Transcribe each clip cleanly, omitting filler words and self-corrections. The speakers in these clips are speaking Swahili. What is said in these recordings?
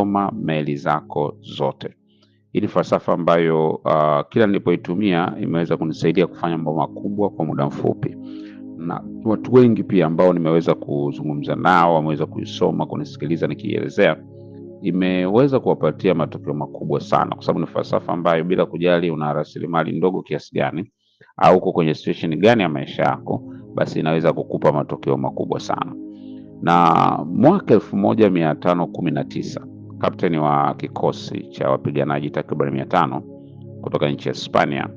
choma meli zako zote. Hii ni falsafa ambayo kila nilipoitumia imeweza kunisaidia kufanya mambo makubwa kwa muda mfupi, na watu wengi pia ambao nimeweza kuzungumza nao wameweza kuisoma, kunisikiliza nikielezea, imeweza kuwapatia matokeo makubwa sana, kwa sababu ni falsafa ambayo bila kujali una rasilimali ndogo kiasi gani au uko kwenye situation gani ya maisha yako, basi inaweza kukupa matokeo makubwa sana. Na mwaka 1519 kapteni wa kikosi cha wapiganaji takriban 500 kutoka nchi ya Hispania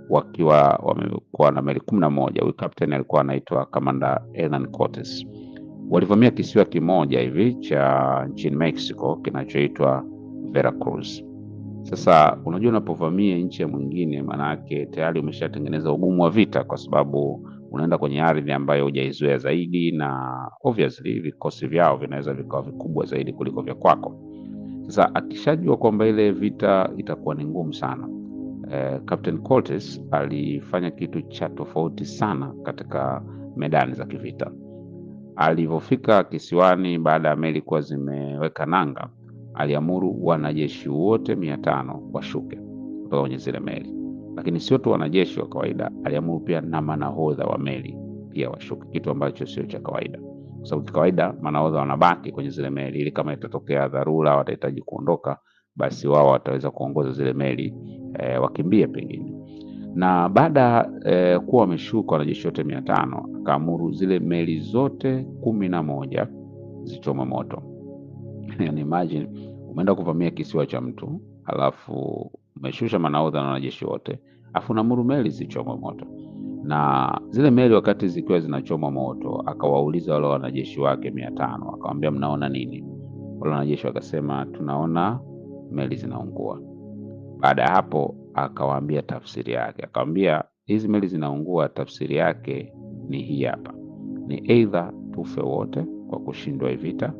wakiwa wamekuwa na meli 11, huyu kapteni alikuwa anaitwa Commander Hernan Cortes, walivamia kisiwa kimoja hivi cha nchini Mexico kinachoitwa Veracruz. Sasa unajua, unapovamia nchi ya mwingine, maana yake tayari umeshatengeneza ugumu wa vita, kwa sababu unaenda kwenye ardhi ambayo hujaizoea zaidi, na obviously vikosi vyao vinaweza vikawa vikubwa zaidi kuliko vya kwako. Sasa akishajua kwamba ile vita itakuwa ni ngumu sana, Captain Cortes alifanya kitu cha tofauti sana katika medani za kivita. Alivyofika kisiwani baada ya meli kuwa zimeweka nanga, aliamuru wanajeshi wote 500 washuke kutoka kwenye zile meli. Lakini sio tu wanajeshi wa kawaida, aliamuru pia na manahodha wa meli pia washuke, kitu ambacho sio cha kawaida, kwa sababu kawaida manahodha wanabaki kwenye zile meli ili kama itatokea dharura watahitaji kuondoka, basi wao wataweza kuongoza zile meli wakimbie pengine. Na baada kuwa wameshuka wanajeshi wote 500, akaamuru zile meli zote 11 zichome moto. Yani imagine umeenda kuvamia kisiwa cha mtu, alafu umeshusha manahodha na wanajeshi wote, alafu unaamuru meli zichome moto. Na zile meli wakati zikiwa zinachoma moto, akawauliza wale wanajeshi wake 500, akamwambia mnaona nini? Wale wanajeshi wakasema tunaona meli zinaungua. Baada ya hapo akawaambia tafsiri yake, akamwambia hizi meli zinaungua, tafsiri yake ni hii hapa, ni either tufe wote kwa kushindwa vita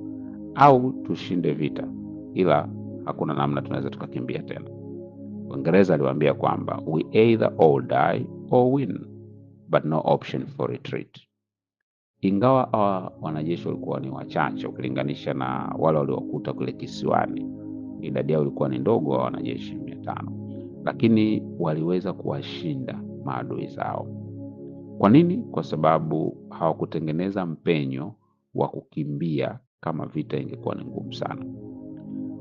au tushinde vita, ila hakuna namna tunaweza tukakimbia tena. Uingereza aliwaambia kwamba we either all die or win, but no option for retreat. Ingawa wanajeshi walikuwa ni wachache ukilinganisha na wale waliokuta kule kisiwani, idadi yao ilikuwa ni ndogo wa wanajeshi 500, lakini waliweza kuwashinda maadui zao. Kwa nini? Kwa sababu hawakutengeneza mpenyo wa kukimbia kama vita ingekuwa ni ngumu sana.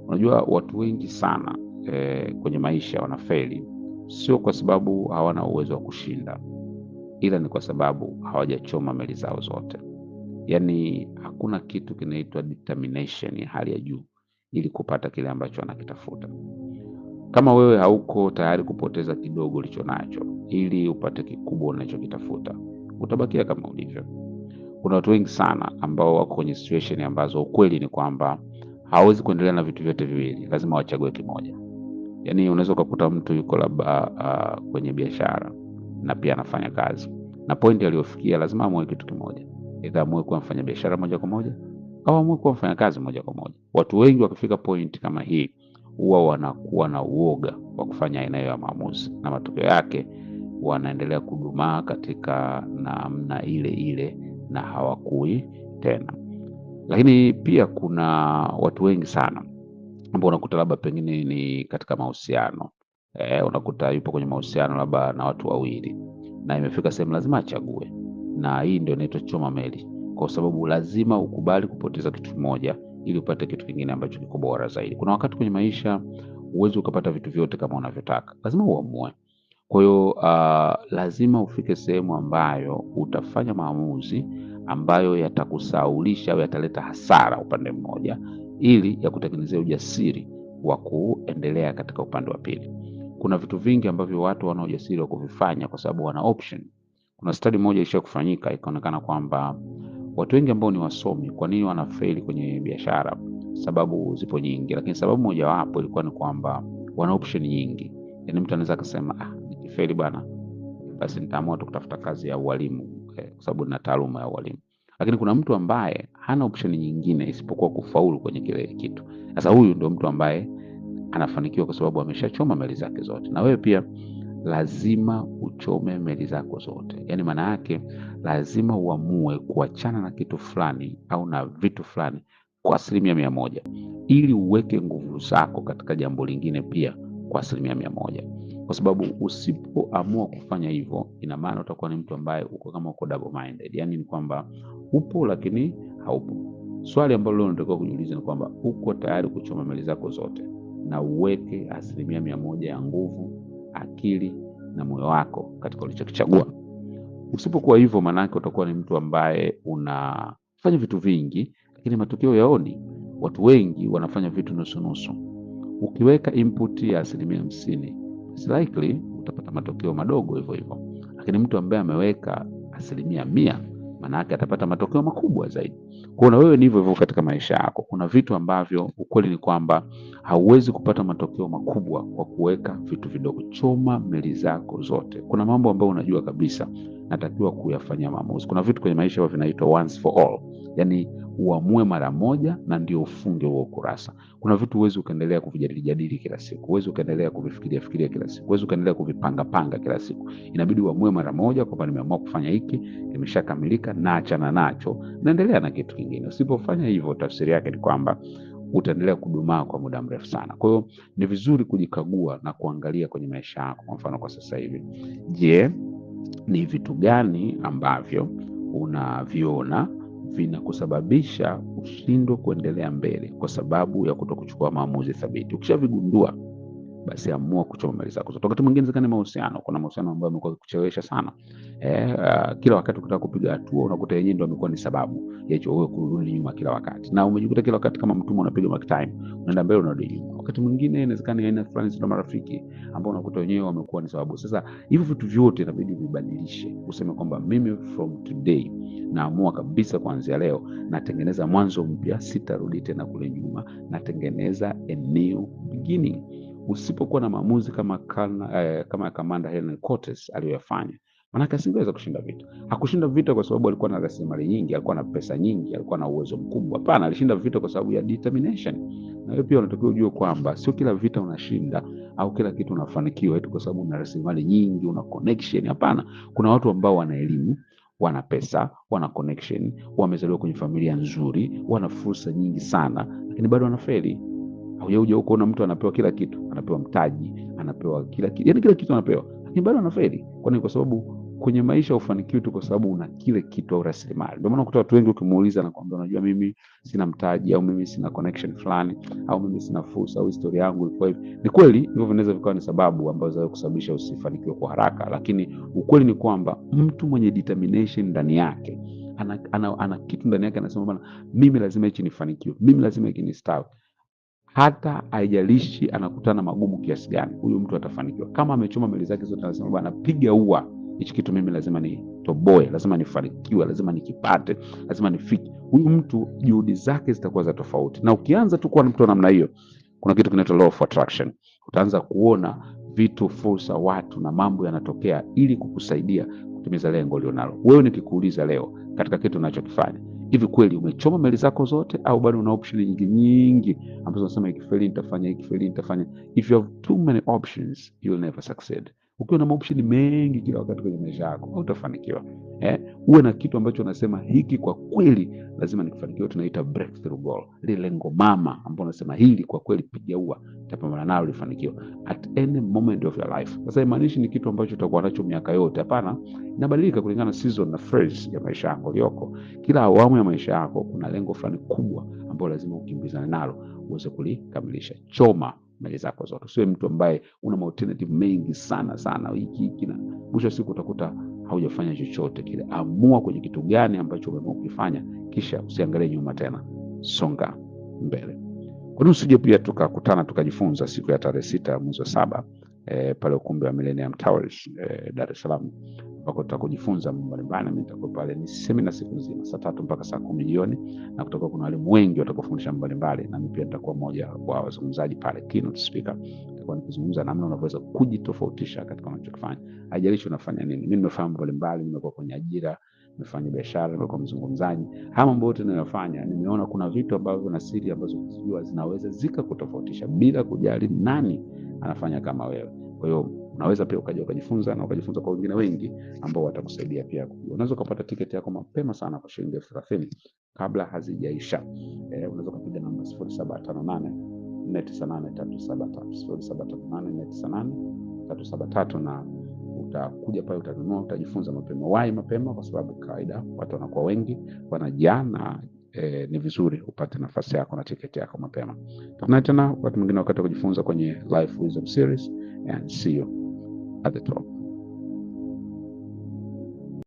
Unajua watu wengi sana kwenye maisha wanafeli, sio kwa sababu hawana uwezo wa kushinda, ila ni kwa sababu hawajachoma meli zao zote. Yaani hakuna kitu kinaitwa determination ya hali ya juu ili kupata kile ambacho anakitafuta. Kama wewe hauko tayari kupoteza kidogo ulicho nacho ili upate kikubwa unachokitafuta, utabakia kama ulivyo. Kuna watu wengi sana ambao wako kwenye situation ambazo ukweli ni kwamba hawezi kuendelea na vitu vyote viwili, lazima wachague kimoja. Yaani unaweza kukuta mtu yuko labda kwenye biashara na pia anafanya kazi, na pointi aliyofikia lazima amue kitu kimoja, either amue kuwa mfanya biashara moja kwa moja au amue kuwa mfanya kazi moja kwa moja. Watu wengi wakifika point kama hii huwa wanakuwa na uoga wa kufanya aina hiyo ya maamuzi, na matokeo yake wanaendelea kudumaa katika namna ile ile na hawakui tena. Lakini pia kuna watu wengi sana ambao unakuta labda pengine ni katika mahusiano, unakuta yupo kwenye mahusiano labda na watu wawili, na imefika sehemu lazima achague, na hii ndio inaitwa choma meli, kwa sababu lazima ukubali kupoteza kitu kimoja ili upate kitu kingine ambacho kiko bora zaidi. Kuna wakati kwenye maisha uwezo ukapata vitu vyote kama unavyotaka, lazima uamue. Kwa hiyo lazima ufike sehemu ambayo utafanya maamuzi ambayo yatakusaulisha au yataleta hasara upande mmoja, ili ya kutengenezea ujasiri wa kuendelea katika upande wa pili. Kuna vitu vingi ambavyo watu wana ujasiri wa kuvifanya kwa sababu wana option. Kuna study moja isha kufanyika, ikaonekana kwamba watu wengi ambao ni wasomi, kwa nini wanafeli kwenye biashara? Sababu zipo nyingi, lakini sababu moja wapo ilikuwa ni kwamba wana option nyingi. Yaani mtu anaweza kusema nikifeli bwana, basi nitaamua tu kutafuta kazi ya ualimu kwa sababu nina taaluma ya ualimu. Lakini kuna mtu ambaye hana option nyingine isipokuwa kufaulu kwenye kile kitu. Sasa huyu ndio mtu ambaye anafanikiwa kwa sababu ameshachoma meli zake zote. Na wewe pia lazima uchome meli zako zote. Yaani maana yake lazima uamue kuachana na kitu fulani au na vitu fulani kwa 100%, ili uweke nguvu zako katika jambo lingine pia kwa 100%. Kwa sababu usipoamua kufanya hivyo, ina maana utakuwa ni mtu ambaye uko double minded. Yaani ni kwamba upo lakini haupo. Swali ambalo leo unatakiwa kujiuliza ni kwamba uko tayari kuchoma mali zako zote na uweke 100% ya nguvu, akili na moyo wako katika ulichokichagua. Usipokuwa hivyo, manake utakuwa ni mtu ambaye unafanya vitu vingi lakini matokeo yaoni. Watu wengi wanafanya vitu nusu nusu. Ukiweka input ya 50%, it's likely utapata matokeo madogo hivyo hivyo. Lakini mtu ambaye ameweka 100%, manake atapata matokeo makubwa zaidi. Kwa na wewe ni hivyo hivyo katika maisha yako. Kuna vitu ambavyo ukweli ni kwamba hauwezi kupata matokeo makubwa kwa kuweka vitu vidogo. Choma meli zako zote. Kuna mambo ambayo unajua kabisa natakiwa kuyafanyia maamuzi. Kuna vitu kwenye maisha ambavyo vinaitwa once for all. Yaani uamue mara moja na ndio ufunge huo kurasa. Kuna vitu huwezi ukaendelea kuvijadili kila siku. Huwezi ukaendelea kuvifikiria kila siku. Huwezi ukaendelea kuvipanga kila siku. Inabidi uamue mara moja kwamba nimeamua kufanya hiki, kimeshakamilika na achana nacho, naendelea na kitu kingine. Usipofanya hivyo, tafsiri yake ni kwamba utaendelea kudumaa kwa muda mrefu sana. Kwa hiyo ni vizuri kujikagua na kuangalia kwenye maisha yako. Kwa mfano kwa sasa hivi, je, ni vitu gani ambavyo unaviona vinakusababisha ushindwe kuendelea mbele kwa sababu ya kutokuchukua maamuzi thabiti? Ukishavigundua, basi amua kuchoma mali zako zote. Wakati mwingine zikani mahusiano, kuna mahusiano ambayo yamekuwa kuchelewesha sana. Kila wakati ukitaka kupiga hatua unakuta yenyewe ndio amekuwa ni sababu ya hicho wewe kurudi nyuma kila wakati. Na umejikuta kila wakati kama mtumwa unapiga mark time, unaenda mbele unarudi nyuma. Wakati mwingine inawezekana aina fulani za marafiki ambao unakuta wenyewe wamekuwa ni sababu. Sasa hivi vitu vyote inabidi vibadilishe. Useme kwamba mimi from today naamua kabisa kuanzia leo natengeneza mwanzo mpya, sitarudi tena kule nyuma, natengeneza a new beginning. Usipokuwa na maamuzi kama Commander Helen Cortez aliyoyafanya, maana asingeweza kushinda vita. Hakushinda vita kwa sababu alikuwa na rasilimali nyingi, alikuwa na pesa nyingi, alikuwa na uwezo mkubwa. Hapana, alishinda vita kwa sababu ya determination. Na wewe pia unatakiwa ujue kwamba sio kila vita unashinda au kila kitu unafanikiwa eti kwa sababu una rasilimali nyingi, una connection. Hapana, kuna watu ambao wana elimu, wana pesa, wana connection, wamezaliwa kwenye familia nzuri, wana fursa nyingi sana, lakini bado wanafeli. Haujauje huko na mtu anapewa kila kitu, anapewa mtaji, anapewa kila kitu, yani kila kitu anapewa, lakini bado anafeli. Kwa sababu kwenye maisha ufanikiwi tu kwa sababu una kile kitu au rasilimali. Ndio maana ukuta watu wengi ukimuuliza na kwambia unajua mimi sina mtaji au mimi sina connection fulani au mimi sina fursa au historia yangu ilikuwa hivi. Ni kweli hivyo vinaweza vikawa ni sababu ambazo zinaweza kusababisha usifanikiwe kwa haraka, lakini ukweli ni kwamba mtu mwenye determination ndani yake ana kitu ndani yake, anasema bwana, mimi lazima hichi nifanikiwe, mimi lazima hiki nistawi. Hata haijalishi anakutana magumu kiasi gani, huyu mtu atafanikiwa. Kama amechoma mali zake zote, anasema bwana, piga ua, hichi kitu mimi lazima nitoboe, lazima nifanikiwe, lazima nikipate, lazima nifike. Huyu mtu juhudi zake zitakuwa za tofauti. Na ukianza tu kuwa mtu wa namna hiyo, kuna kitu kinaitwa law of attraction. Utaanza kuona vitu, fursa, watu na mambo yanatokea ili kukusaidia kutimiza lengo ulilonalo. Wewe nikikuuliza leo katika kitu unachokifanya, hivi kweli umechoma mali zako zote au bado una option nyingi ambazo unasema ikifeli nitafanya, ikifeli nitafanya? If you have too many options, you will never succeed. Ukiwa na option mengi kila wakati kwenye maisha yako, hutafanikiwa. Uwe na kitu ambacho unasema hiki kwa kweli lazima nikifanikiwe, tunaita breakthrough goal. Ile lengo mama ambalo unasema hili kwa kweli piga ua, utapambana nalo lifanikiwe at any moment of your life. Sasa imaanishi ni kitu ambacho utakuwa nacho miaka yote, hapana. Inabadilika kulingana na season na phase ya maisha yako iliyoko. Kila awamu ya maisha yako kuna lengo fulani kubwa ambalo lazima ukimbizane nalo uweze kulikamilisha. Choma mali zako zote. Usiwe mtu ambaye una alternative mengi sana hiki na mwisho siku utakuta haujafanya chochote kile. Amua kwenye kitu gani ambacho umeamua kufanya, kisha usiangalie nyuma tena, songa mbele. Kwa nini usije pia tukakutana tukajifunza siku ya tarehe 6 mwezi wa 7 pale ukumbi wa Millennium Towers Dar es Salaam, ambako tutakujifunza mambo mbalimbali. Mimi nitakuwa pale, ni semina siku nzima, saa 3 mpaka saa 10 jioni, na kutoka kuna walimu wengi watakufundisha mambo mbalimbali, na mimi pia nitakuwa mmoja wa wazungumzaji pale, keynote speaker. Nitakuwa nikizungumza namna unaweza kujitofautisha katika unachofanya. Haijalishi unafanya nini. Mimi nimefahamu mbalimbali, nimekuwa kwenye ajira, nimefanya biashara, nimekuwa mzungumzaji. Haya mambo yote ninayofanya, nimeona kuna vitu ambavyo na siri ambazo ukijua zinaweza zikakutofautisha bila kujali nani anafanya kama wewe. Kwa hiyo unaweza pia ukaja ukajifunza na ukajifunza kwa wengine wengi ambao watakusaidia pia kujua. Unaweza kupata tiketi yako mapema sana kwa shilingi 30,000 kabla hazijaisha. Unaweza kupiga namba 0758 498 373 0758 na utakuja pale, utanunua, utajifunza mapema. Wahi mapema, kwa sababu kawaida watu wanakuwa wengi, wanajaa, na ni vizuri upate nafasi yako na tiketi yako mapema. Tukutane tena wakati mwingine wakati wa kujifunza kwenye Life Wisdom Series, and see you at the top.